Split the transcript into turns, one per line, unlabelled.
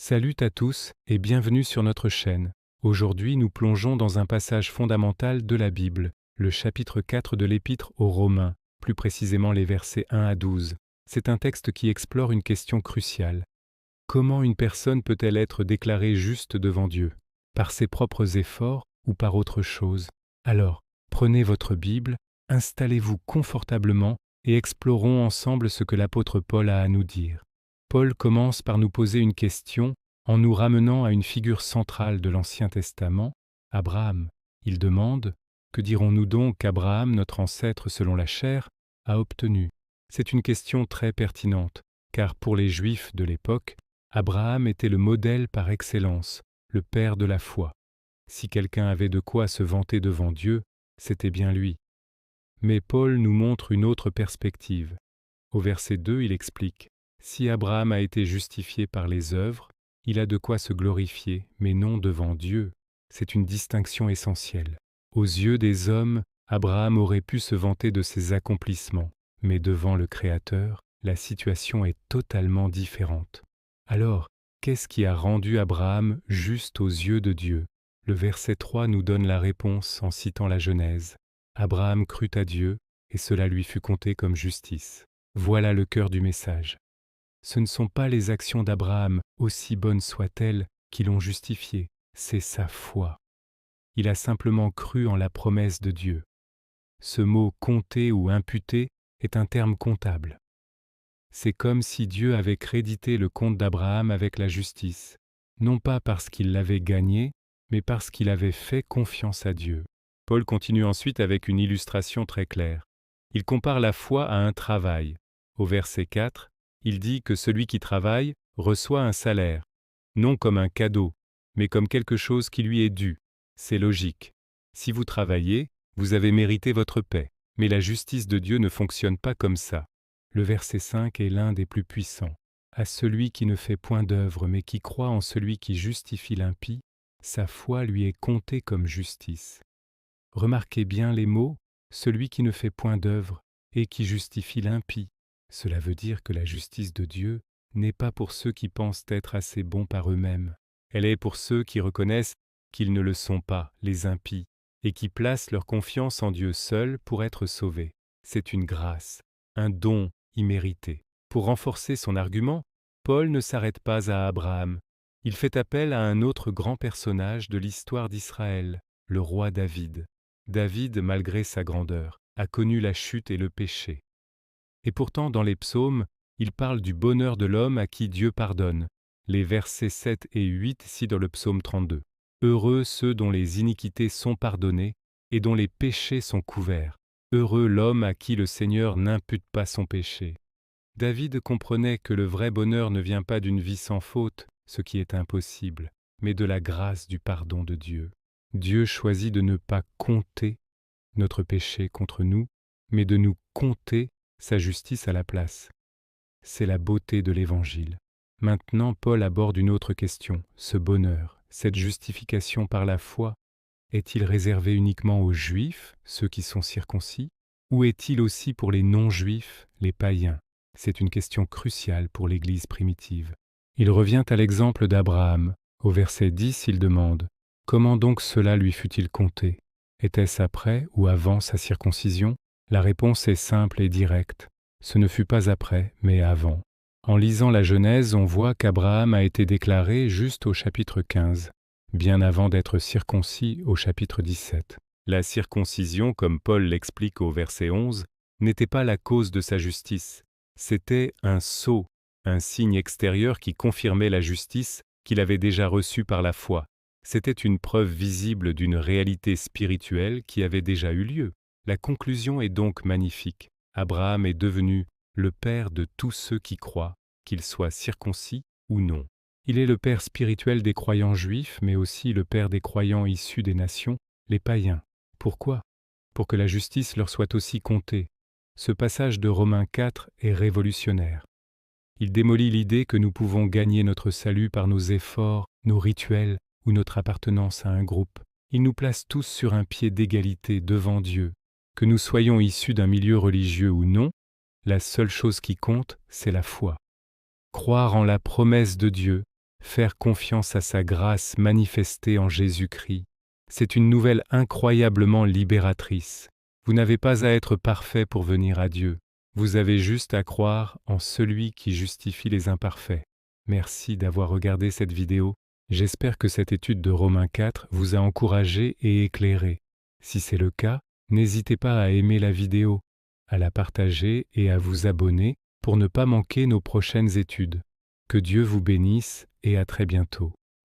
Salut à tous et bienvenue sur notre chaîne. Aujourd'hui, nous plongeons dans un passage fondamental de la Bible, le chapitre 4 de l'Épître aux Romains, plus précisément les versets 1 à 12. C'est un texte qui explore une question cruciale. Comment une personne peut-elle être déclarée juste devant Dieu? Par ses propres efforts ou par autre chose? Alors, prenez votre Bible, installez-vous confortablement et explorons ensemble ce que l'apôtre Paul a à nous dire. Paul commence par nous poser une question en nous ramenant à une figure centrale de l'Ancien Testament, Abraham. Il demande « Que dirons-nous donc qu'Abraham, notre ancêtre selon la chair, a obtenu ?» C'est une question très pertinente, car pour les Juifs de l'époque, Abraham était le modèle par excellence, le père de la foi. Si quelqu'un avait de quoi se vanter devant Dieu, c'était bien lui. Mais Paul nous montre une autre perspective. Au verset 2, il explique « Si Abraham a été justifié par les œuvres, il a de quoi se glorifier, mais non devant Dieu. » C'est une distinction essentielle. Aux yeux des hommes, Abraham aurait pu se vanter de ses accomplissements, mais devant le Créateur, la situation est totalement différente. Alors, qu'est-ce qui a rendu Abraham juste aux yeux de Dieu? Le verset 3 nous donne la réponse en citant la Genèse. Abraham crut à Dieu, et cela lui fut compté comme justice. Voilà le cœur du message. Ce ne sont pas les actions d'Abraham, aussi bonnes soient-elles, qui l'ont justifié, c'est sa foi. Il a simplement cru en la promesse de Dieu. Ce mot « compter » ou « imputer » est un terme comptable. C'est comme si Dieu avait crédité le compte d'Abraham avec la justice, non pas parce qu'il l'avait gagné, mais parce qu'il avait fait confiance à Dieu. Paul continue ensuite avec une illustration très claire. Il compare la foi à un travail. Au verset 4, il dit que celui qui travaille reçoit un salaire, non comme un cadeau, mais comme quelque chose qui lui est dû. C'est logique. Si vous travaillez, vous avez mérité votre paie, mais la justice de Dieu ne fonctionne pas comme ça. Le verset 5 est l'un des plus puissants. À celui qui ne fait point d'œuvre, mais qui croit en celui qui justifie l'impie, sa foi lui est comptée comme justice. Remarquez bien les mots « celui qui ne fait point d'œuvre » et qui justifie l'impie. Cela veut dire que la justice de Dieu n'est pas pour ceux qui pensent être assez bons par eux-mêmes. Elle est pour ceux qui reconnaissent qu'ils ne le sont pas, les impies, et qui placent leur confiance en Dieu seul pour être sauvés. C'est une grâce, un don immérité. Pour renforcer son argument, Paul ne s'arrête pas à Abraham. Il fait appel à un autre grand personnage de l'histoire d'Israël, le roi David. David, malgré sa grandeur, a connu la chute et le péché. Et pourtant, dans les psaumes, il parle du bonheur de l'homme à qui Dieu pardonne. Les versets 7 et 8 ci dans le psaume 32. Heureux ceux dont les iniquités sont pardonnées et dont les péchés sont couverts. Heureux l'homme à qui le Seigneur n'impute pas son péché. David comprenait que le vrai bonheur ne vient pas d'une vie sans faute, ce qui est impossible, mais de la grâce du pardon de Dieu. Dieu choisit de ne pas compter notre péché contre nous, mais de nous compter sa justice à la place. C'est la beauté de l'Évangile. Maintenant, Paul aborde une autre question, ce bonheur, cette justification par la foi, est-il réservé uniquement aux Juifs, ceux qui sont circoncis, ou est-il aussi pour les non-Juifs, les païens? C'est une question cruciale pour l'Église primitive. Il revient à l'exemple d'Abraham. Au verset 10, il demande « Comment donc cela lui fut-il compté? Était-ce après ou avant sa circoncision ?» La réponse est simple et directe. Ce ne fut pas après, mais avant. En lisant la Genèse, on voit qu'Abraham a été déclaré juste au chapitre 15, bien avant d'être circoncis au chapitre 17. La circoncision, comme Paul l'explique au verset 11, n'était pas la cause de sa justice. C'était un sceau, un signe extérieur qui confirmait la justice qu'il avait déjà reçue par la foi. C'était une preuve visible d'une réalité spirituelle qui avait déjà eu lieu. La conclusion est donc magnifique. Abraham est devenu le père de tous ceux qui croient, qu'ils soient circoncis ou non. Il est le père spirituel des croyants juifs, mais aussi le père des croyants issus des nations, les païens. Pourquoi? Pour que la justice leur soit aussi comptée. Ce passage de Romains 4 est révolutionnaire. Il démolit l'idée que nous pouvons gagner notre salut par nos efforts, nos rituels ou notre appartenance à un groupe. Il nous place tous sur un pied d'égalité devant Dieu. Que nous soyons issus d'un milieu religieux ou non, la seule chose qui compte, c'est la foi. Croire en la promesse de Dieu, faire confiance à sa grâce manifestée en Jésus-Christ. C'est une nouvelle incroyablement libératrice. Vous n'avez pas à être parfait pour venir à Dieu. Vous avez juste à croire en celui qui justifie les imparfaits. Merci d'avoir regardé cette vidéo. J'espère que cette étude de Romains 4 vous a encouragé et éclairé. Si c'est le cas, n'hésitez pas à aimer la vidéo, à la partager et à vous abonner pour ne pas manquer nos prochaines études. Que Dieu vous bénisse et à très bientôt.